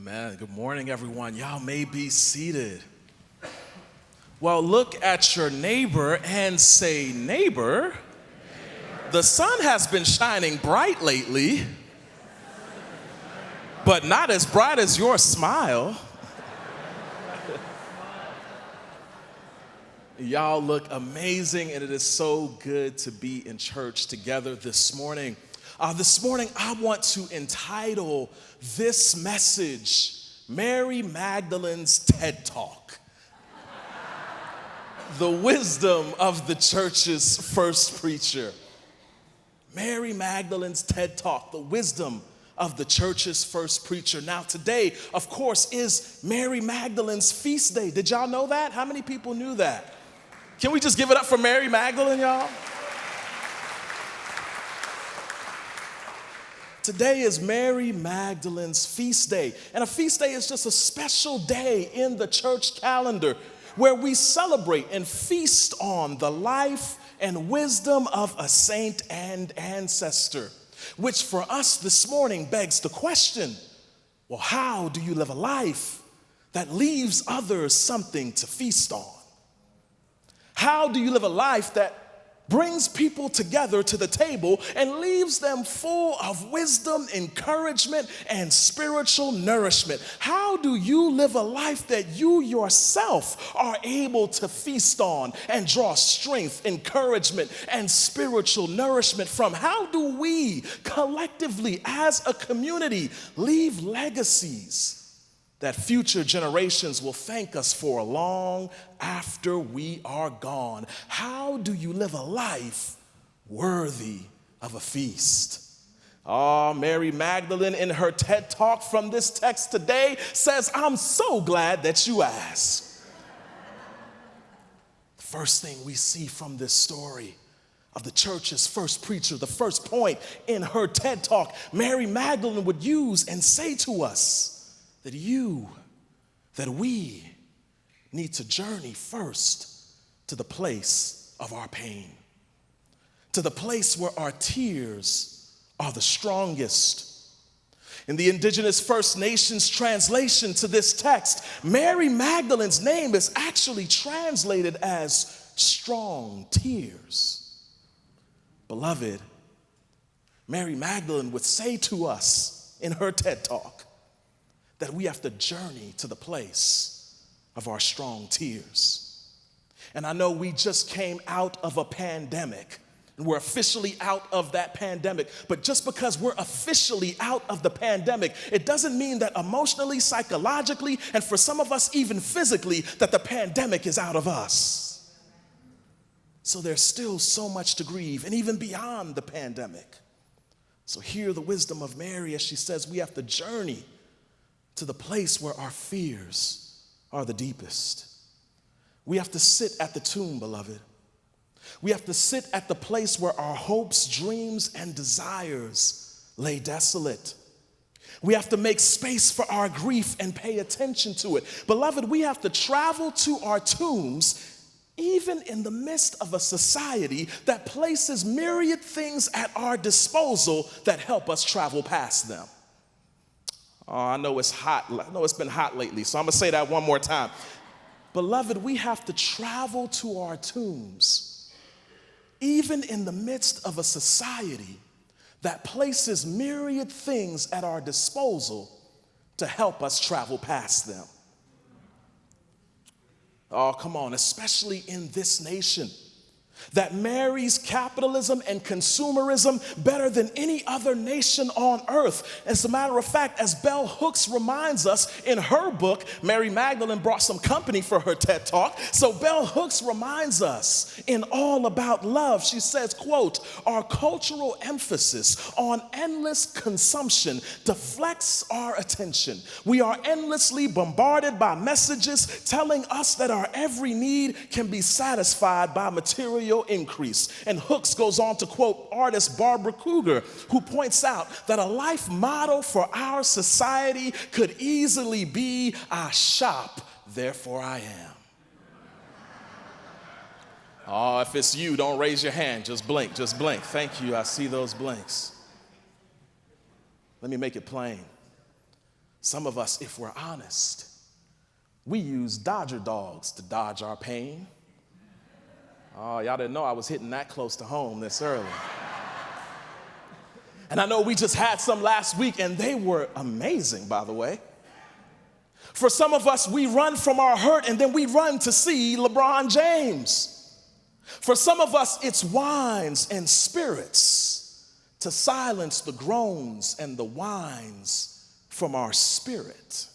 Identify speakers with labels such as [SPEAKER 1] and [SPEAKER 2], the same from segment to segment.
[SPEAKER 1] Amen. Good morning, everyone. Y'all may be seated. Well, look at your neighbor and say, neighbor, the sun has been shining bright lately, but not as bright as your smile. Y'all look amazing, and it is so good to be in church together this morning. This morning, I want to entitle this message, Mary Magdalene's TED Talk. The wisdom of the church's first preacher. Mary Magdalene's TED Talk, the wisdom of the church's first preacher. Now today, of course, is Mary Magdalene's feast day. Did y'all know that? How many people knew that? Can we just give it up for Mary Magdalene, y'all? Today is Mary Magdalene's feast day. And a feast day is just a special day in the church calendar where we celebrate and feast on the life and wisdom of a saint and ancestor, which for us this morning begs the question, well, how do you live a life that leaves others something to feast on? How do you live a life that brings people together to the table and leaves them full of wisdom, encouragement, and spiritual nourishment? How do you live a life that you yourself are able to feast on and draw strength, encouragement, and spiritual nourishment from? How do we collectively as a community leave legacies that future generations will thank us for long after we are gone? How do you live a life worthy of a feast? Mary Magdalene in her TED Talk from this text today says, I'm so glad that you asked. The first thing we see from this story of the church's first preacher, the first point in her TED Talk, Mary Magdalene would use and say to us, that we need to journey first to the place of our pain, to the place where our tears are the strongest. In the Indigenous First Nations translation to this text, Mary Magdalene's name is actually translated as strong tears. Beloved, Mary Magdalene would say to us in her TED Talk, that we have to journey to the place of our strong tears. And I know we just came out of a pandemic, and we're officially out of that pandemic. But just because we're officially out of the pandemic, it doesn't mean that emotionally, psychologically, and for some of us even physically, that the pandemic is out of us. So there's still so much to grieve, and even beyond the pandemic. So hear the wisdom of Mary as she says we have to journey to the place where our fears are the deepest. We have to sit at the tomb, beloved. We have to sit at the place where our hopes, dreams, and desires lay desolate. We have to make space for our grief and pay attention to it. Beloved, we have to travel to our tombs even in the midst of a society that places myriad things at our disposal that help us travel past them. I know it's hot. I know it's been hot lately, so I'm going to say that one more time. Beloved, we have to travel to our tombs, even in the midst of a society that places myriad things at our disposal to help us travel past them. Oh, come on, especially in this nation that marries capitalism and consumerism better than any other nation on earth. As a matter of fact, as Bell Hooks reminds us in her book, Mary Magdalene brought some company for her TED Talk. So Bell Hooks reminds us in All About Love, she says, quote, our cultural emphasis on endless consumption deflects our attention. We are endlessly bombarded by messages telling us that our every need can be satisfied by material increase. And Hooks goes on to quote artist Barbara Kruger, who points out that a life motto for our society could easily be, I shop, therefore I am. Oh, if it's you, don't raise your hand. Just blink, just blink. Thank you. I see those blinks. Let me make it plain. Some of us, if we're honest, we use Dodger dogs to dodge our pain. Oh, y'all didn't know I was hitting that close to home this early. And I know we just had some last week, and they were amazing, by the way. For some of us, we run from our hurt, and then we run to see LeBron James. For some of us, it's wines and spirits to silence the groans and the whines from our spirit.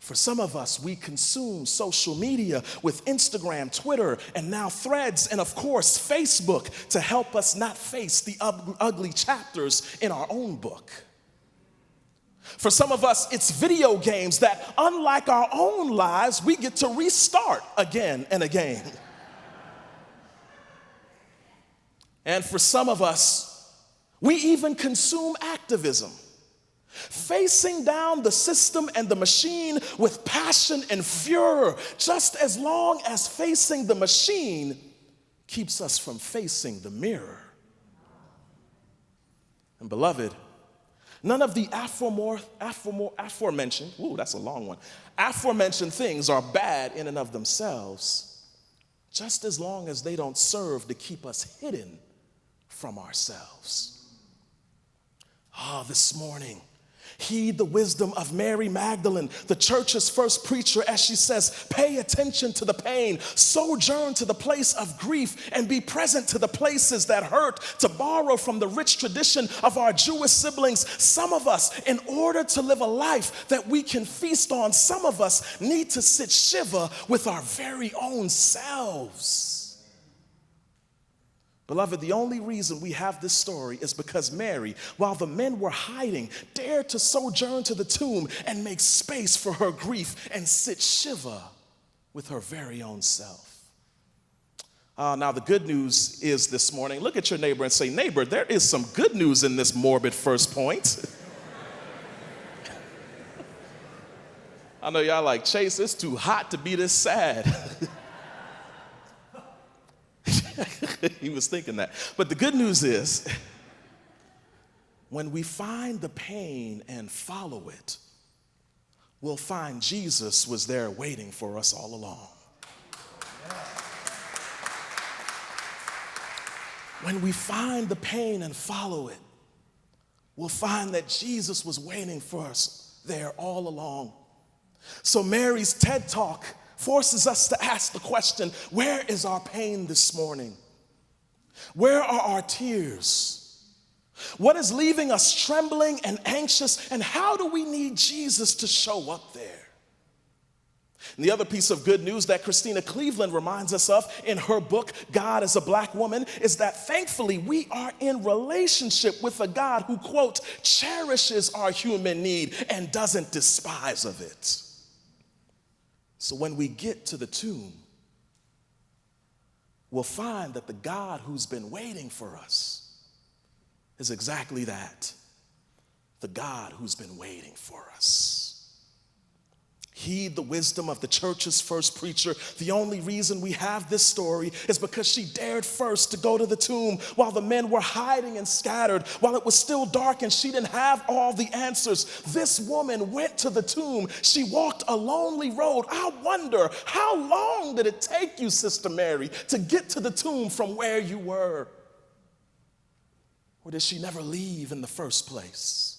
[SPEAKER 1] For some of us, we consume social media with Instagram, Twitter, and now Threads, and of course, Facebook to help us not face the ugly chapters in our own book. For some of us, it's video games that, unlike our own lives, we get to restart again and again. And for some of us, we even consume activism, facing down the system and the machine with passion and furor, just as long as facing the machine keeps us from facing the mirror. And beloved, none of the aforementioned, that's a long one, aforementioned things are bad in and of themselves, just as long as they don't serve to keep us hidden from ourselves. This morning, heed the wisdom of Mary Magdalene, the church's first preacher, as she says, pay attention to the pain, sojourn to the place of grief, and be present to the places that hurt. To borrow from the rich tradition of our Jewish siblings, some of us, in order to live a life that we can feast on, some of us need to sit shiva with our very own selves. Beloved, the only reason we have this story is because Mary, while the men were hiding, dared to sojourn to the tomb and make space for her grief and sit shiva with her very own self. Now, the good news is this morning, look at your neighbor and say, neighbor, there is some good news in this morbid first point. I know y'all like, Chase, it's too hot to be this sad. He was thinking that. But the good news is, when we find the pain and follow it, we'll find Jesus was there waiting for us all along. When we find the pain and follow it, we'll find that Jesus was waiting for us there all along. So Mary's TED Talk forces us to ask the question, where is our pain this morning? Where are our tears? What is leaving us trembling and anxious? And how do we need Jesus to show up there? And the other piece of good news that Christina Cleveland reminds us of in her book, God as a Black Woman, is that thankfully we are in relationship with a God who, quote, cherishes our human need and doesn't despise of it. So when we get to the tomb, we'll find that the God who's been waiting for us is exactly that, the God who's been waiting for us. Heed the wisdom of the church's first preacher. The only reason we have this story is because she dared first to go to the tomb while the men were hiding and scattered, while it was still dark and she didn't have all the answers. This woman went to the tomb. She walked a lonely road. I wonder, how long did it take you, Sister Mary, to get to the tomb from where you were? Or did she never leave in the first place?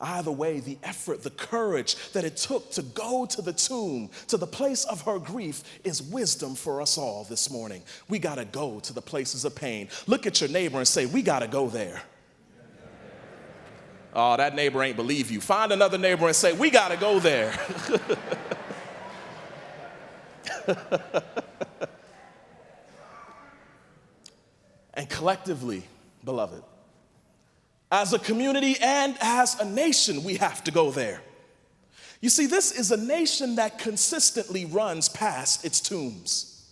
[SPEAKER 1] Either way, the effort, the courage that it took to go to the tomb, to the place of her grief, is wisdom for us all this morning. We got to go to the places of pain. Look at your neighbor and say, we got to go there. Oh, that neighbor ain't believe you. Find another neighbor and say, we got to go there. And collectively, beloved, as a community and as a nation, we have to go there. You see, this is a nation that consistently runs past its tombs.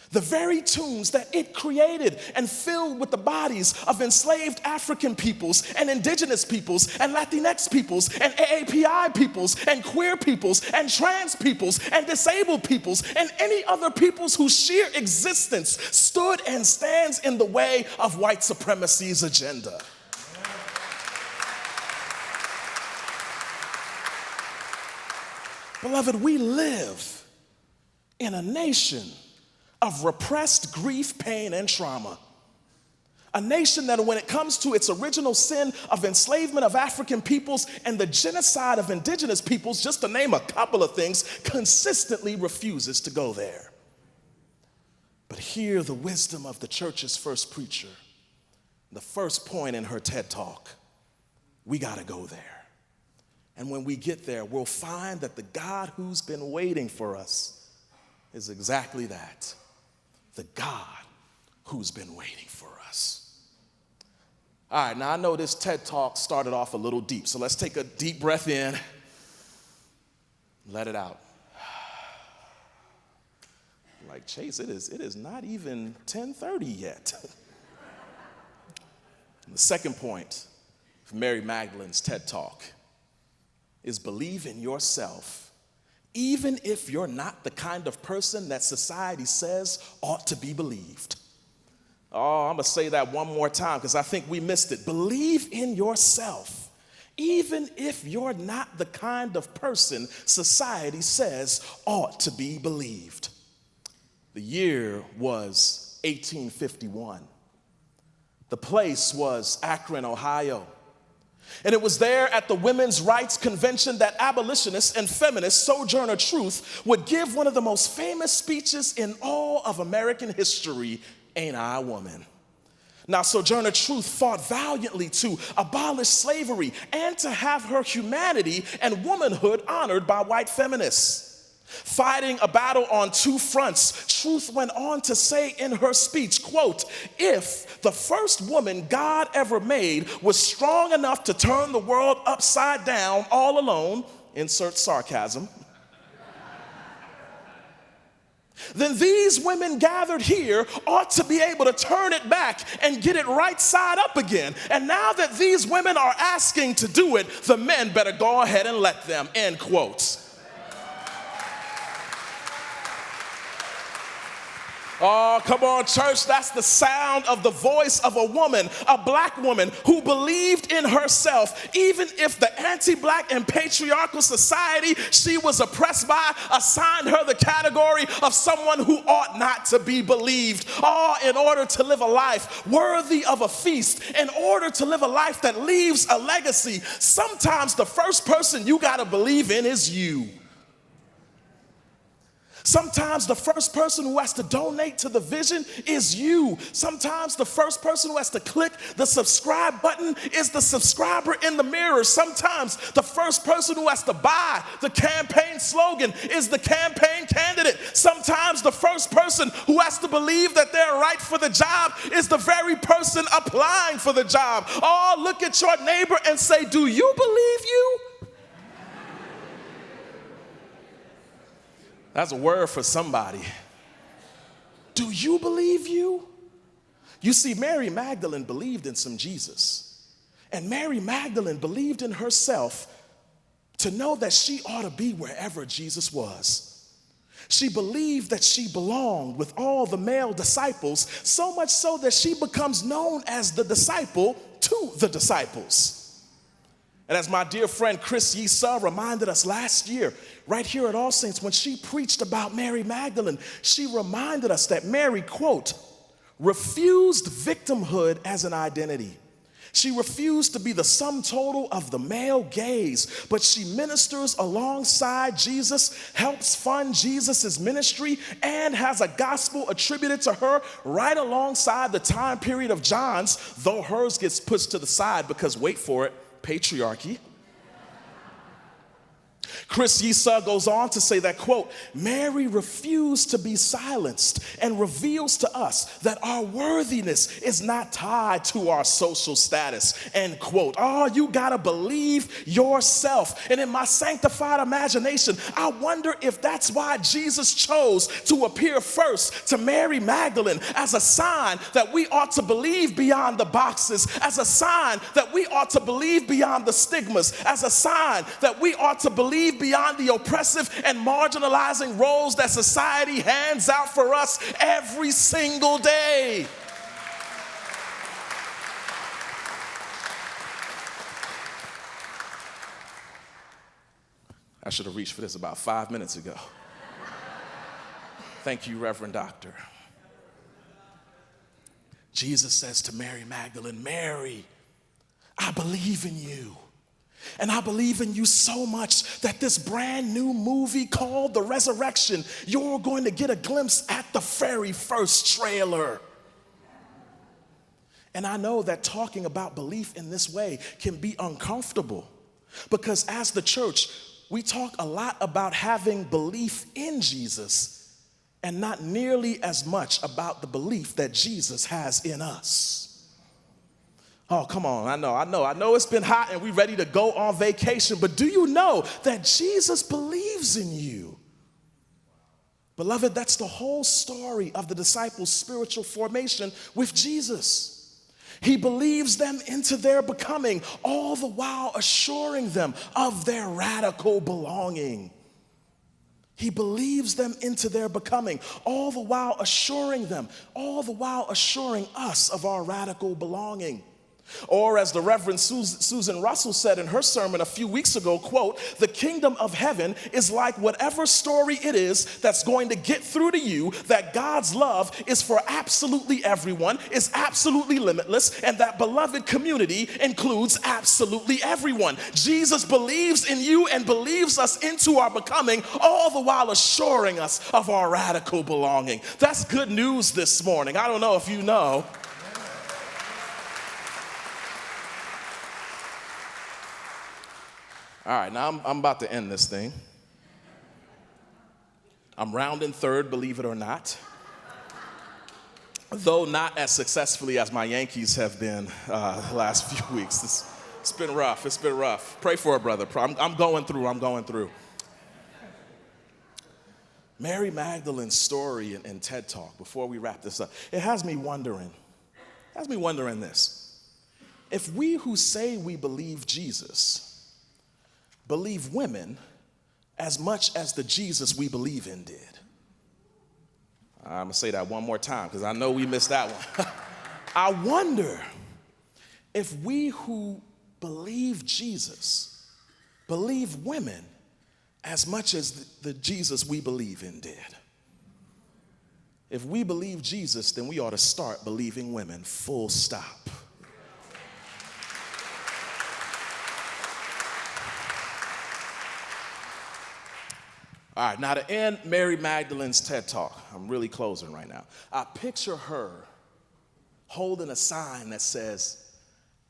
[SPEAKER 1] The very tombs that it created and filled with the bodies of enslaved African peoples and indigenous peoples and Latinx peoples and AAPI peoples and queer peoples and trans peoples and disabled peoples and any other peoples whose sheer existence stood and stands in the way of white supremacy's agenda. Beloved, we live in a nation of repressed grief, pain, and trauma. A nation that when it comes to its original sin of enslavement of African peoples and the genocide of indigenous peoples, just to name a couple of things, consistently refuses to go there. But hear the wisdom of the church's first preacher. The first point in her TED Talk, we gotta go there. And when we get there, we'll find that the God who's been waiting for us is exactly that, the God who's been waiting for us. All right, now I know this TED Talk started off a little deep, so let's take a deep breath in, let it out. Like, Chase, it is not even 10:30 yet. The second point of Mary Magdalene's TED Talk is believe in yourself, even if you're not the kind of person that society says ought to be believed. Oh, I'm gonna say that one more time because I think we missed it. Believe in yourself, even if you're not the kind of person society says ought to be believed. The year was 1851. The place was Akron, Ohio. And it was there at the Women's Rights Convention that abolitionist and feminist Sojourner Truth would give one of the most famous speeches in all of American history, Ain't I a Woman? Now, Sojourner Truth fought valiantly to abolish slavery and to have her humanity and womanhood honored by white feminists. Fighting a battle on two fronts, Truth went on to say in her speech, quote, if the first woman God ever made was strong enough to turn the world upside down all alone, insert sarcasm, then these women gathered here ought to be able to turn it back and get it right side up again. And now that these women are asking to do it, the men better go ahead and let them, end quote. Oh, come on, church. That's the sound of the voice of a woman, a black woman who believed in herself, even if the anti-black and patriarchal society she was oppressed by assigned her the category of someone who ought not to be believed. Oh, in order to live a life worthy of a feast, in order to live a life that leaves a legacy, sometimes the first person you got to believe in is you. Sometimes the first person who has to donate to the vision is you. Sometimes the first person who has to click the subscribe button is the subscriber in the mirror. Sometimes the first person who has to buy the campaign slogan is the campaign candidate. Sometimes the first person who has to believe that they're right for the job is the very person applying for the job. Oh, look at your neighbor and say, do you believe you? That's a word for somebody. Do you believe you? You see, Mary Magdalene believed in some Jesus. And Mary Magdalene believed in herself to know that she ought to be wherever Jesus was. She believed that she belonged with all the male disciples, so much so that she becomes known as the disciple to the disciples. And as my dear friend Chris Yisa reminded us last year, right here at All Saints, when she preached about Mary Magdalene, she reminded us that Mary, quote, refused victimhood as an identity. She refused to be the sum total of the male gaze, but she ministers alongside Jesus, helps fund Jesus' ministry, and has a gospel attributed to her right alongside the time period of John's, though hers gets pushed to the side because, wait for it, patriarchy. Chris Yisa goes on to say that, quote, Mary refused to be silenced and reveals to us that our worthiness is not tied to our social status, end quote. Oh, you gotta believe yourself. And in my sanctified imagination, I wonder if that's why Jesus chose to appear first to Mary Magdalene as a sign that we ought to believe beyond the boxes, as a sign that we ought to believe beyond the stigmas, as a sign that we ought to believe beyond the oppressive and marginalizing roles that society hands out for us every single day. I should have reached for this about 5 minutes ago. Thank you, Reverend Doctor. Jesus says to Mary Magdalene, Mary, I believe in you. And I believe in you so much that this brand new movie called The Resurrection, you're going to get a glimpse at the very first trailer. And I know that talking about belief in this way can be uncomfortable because as the church, we talk a lot about having belief in Jesus and not nearly as much about the belief that Jesus has in us. Oh, come on, I know it's been hot and we're ready to go on vacation, but do you know that Jesus believes in you? Beloved, that's the whole story of the disciples' spiritual formation with Jesus. He believes them into their becoming, all the while assuring them of their radical belonging. He believes them into their becoming, all the while assuring them, all the while assuring us of our radical belonging. Or as the Reverend Susan Russell said in her sermon a few weeks ago, quote, the kingdom of heaven is like whatever story it is that's going to get through to you that God's love is for absolutely everyone, is absolutely limitless, and that beloved community includes absolutely everyone. Jesus believes in you and believes us into our becoming, all the while assuring us of our radical belonging. That's good news this morning. I don't know if you know. All right, now I'm about to end this thing. I'm rounding third, believe it or not. Though not as successfully as my Yankees have been the last few weeks. It's been rough. Pray for a brother. I'm going through. Mary Magdalene's story in TED Talk, before we wrap this up, it has me wondering this. If we who say we believe Jesus believe women as much as the Jesus we believe in did. I'm going to say that one more time because I know we missed that one. I wonder if we who believe Jesus believe women as much as the Jesus we believe in did. If we believe Jesus, then we ought to start believing women, full stop. All right, now to end Mary Magdalene's TED Talk, I'm really closing right now. I picture her holding a sign that says,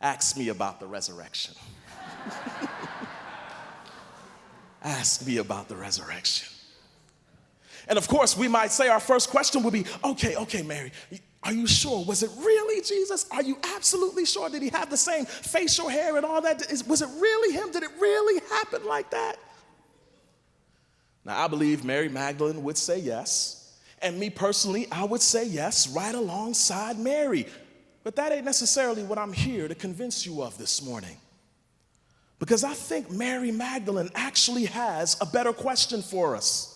[SPEAKER 1] ask me about the resurrection. Ask me about the resurrection. And of course, we might say our first question would be, okay, Mary, are you sure? Was it really Jesus? Are you absolutely sure? Did he have the same facial hair and all that? Was it really him? Did it really happen like that? Now, I believe Mary Magdalene would say yes, and me personally, I would say yes right alongside Mary. But that ain't necessarily what I'm here to convince you of this morning. Because I think Mary Magdalene actually has a better question for us.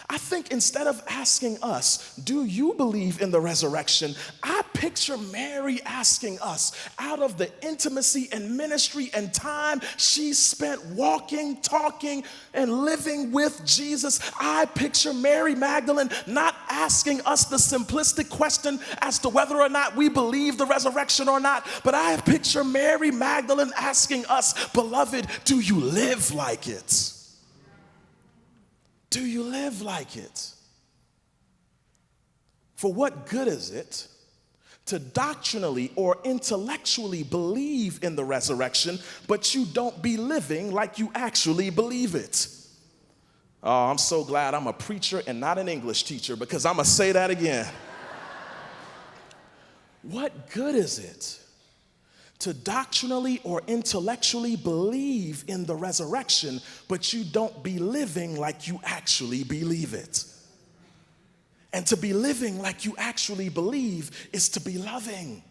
[SPEAKER 1] I think instead of asking us, do you believe in the resurrection? I picture Mary asking us, out of the intimacy and ministry and time she spent walking, talking, and living with Jesus, I picture Mary Magdalene not asking us the simplistic question as to whether or not we believe the resurrection or not, but I picture Mary Magdalene asking us, beloved, do you live like it? Do you live like it? For what good is it to doctrinally or intellectually believe in the resurrection, but you don't be living like you actually believe it? Oh, I'm so glad I'm a preacher and not an English teacher, because I'm going to say that again. What good is it to doctrinally or intellectually believe in the resurrection, but you don't be living like you actually believe it? And to be living like you actually believe is to be loving.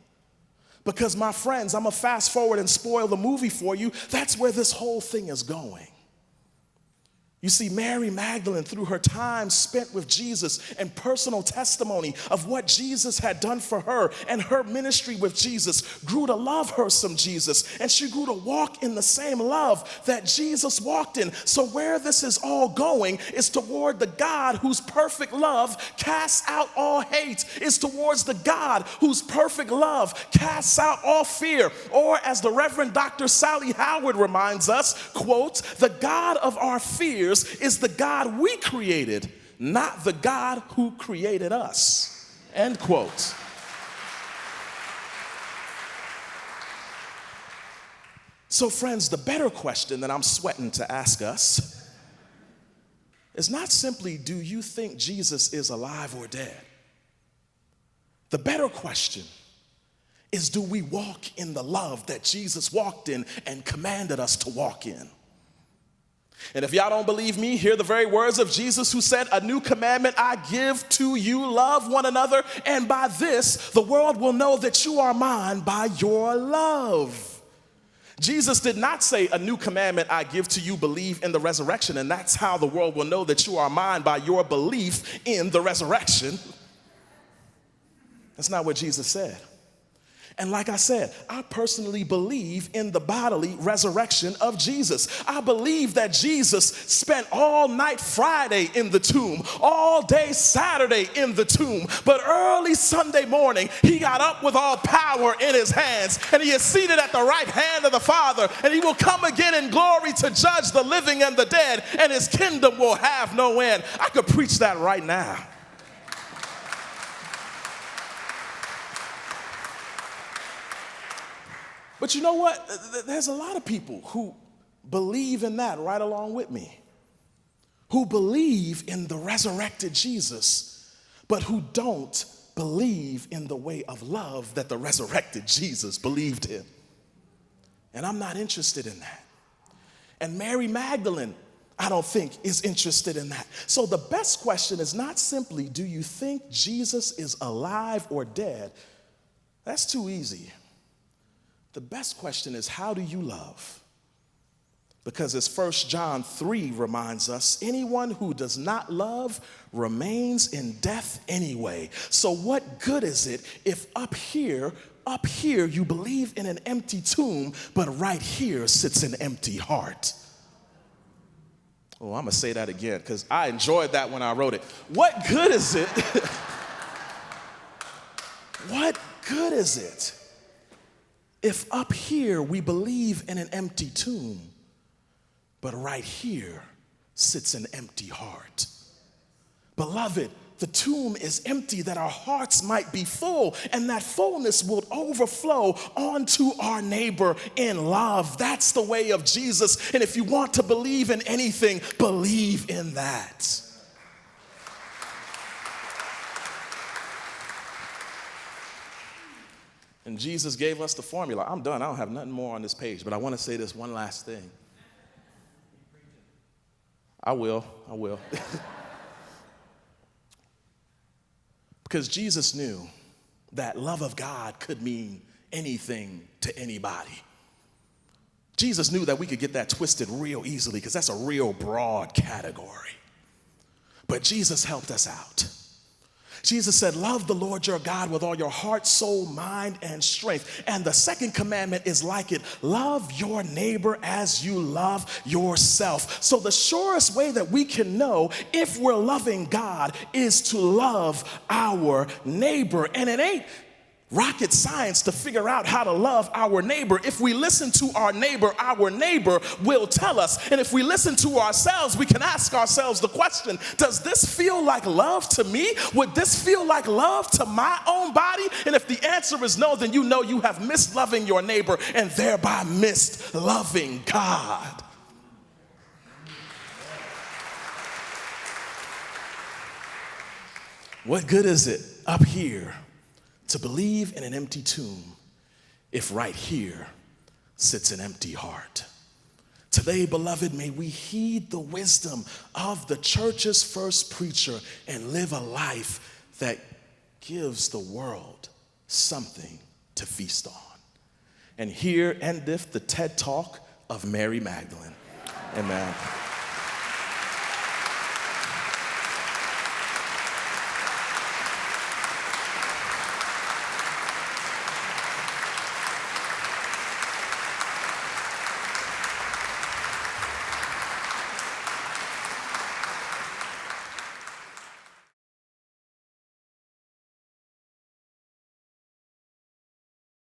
[SPEAKER 1] Because my friends, I'm gonna fast forward and spoil the movie for you. That's where this whole thing is going. You see, Mary Magdalene, through her time spent with Jesus and personal testimony of what Jesus had done for her and her ministry with Jesus, grew to love her some Jesus, and she grew to walk in the same love that Jesus walked in. So where this is all going is toward the God whose perfect love casts out all hate, is towards the God whose perfect love casts out all fear. Or as the Reverend Dr. Sally Howard reminds us, quote, the God of our fears is the God we created, not the God who created us, end quote. So friends, the better question that I'm sweating to ask us is not simply, do you think Jesus is alive or dead? The better question is, do we walk in the love that Jesus walked in and commanded us to walk in? And if y'all don't believe me, hear the very words of Jesus, who said, a new commandment I give to you, love one another, and by this the world will know that you are mine, by your love. Jesus did not say, a new commandment I give to you, believe in the resurrection, and that's how the world will know that you are mine, by your belief in the resurrection. That's not what Jesus said. And like I said, I personally believe in the bodily resurrection of Jesus. I believe that Jesus spent all night Friday in the tomb, all day Saturday in the tomb, but early Sunday morning, he got up with all power in his hands, and he is seated at the right hand of the Father, and he will come again in glory to judge the living and the dead, and his kingdom will have no end. I could preach that right now. But you know what? There's a lot of people who believe in that right along with me, who believe in the resurrected Jesus, but who don't believe in the way of love that the resurrected Jesus believed in. And I'm not interested in that. And Mary Magdalene, I don't think, is interested in that. So the best question is not simply, do you think Jesus is alive or dead? That's too easy. The best question is, how do you love? Because as 1 John 3 reminds us, anyone who does not love remains in death anyway. So what good is it if up here you believe in an empty tomb, but right here sits an empty heart? Oh, I'm gonna say that again because I enjoyed that when I wrote it. What good is it? What good is it if up here we believe in an empty tomb, but right here sits an empty heart? Beloved, the tomb is empty that our hearts might be full, and that fullness will overflow onto our neighbor in love. That's the way of Jesus. And if you want to believe in anything, believe in that. And Jesus gave us the formula. I'm done. I don't have nothing more on this page, but I want to say this one last thing. I will. Because Jesus knew that love of God could mean anything to anybody. Jesus knew that we could get that twisted real easily because that's a real broad category. But Jesus helped us out. Jesus said, love the Lord your God with all your heart, soul, mind, and strength. And the second commandment is like it. Love your neighbor as you love yourself. So the surest way that we can know if we're loving God is to love our neighbor. And it ain't rocket science to figure out how to love our neighbor. If we listen to our neighbor will tell us. And if we listen to ourselves, we can ask ourselves the question, does this feel like love to me? Would this feel like love to my own body? And if the answer is no, then you know you have missed loving your neighbor and thereby missed loving God. What good is it up here to believe in an empty tomb if right here sits an empty heart? Today, beloved, may we heed the wisdom of the church's first preacher and live a life that gives the world something to feast on. And here endeth the TED Talk of Mary Magdalene. Amen.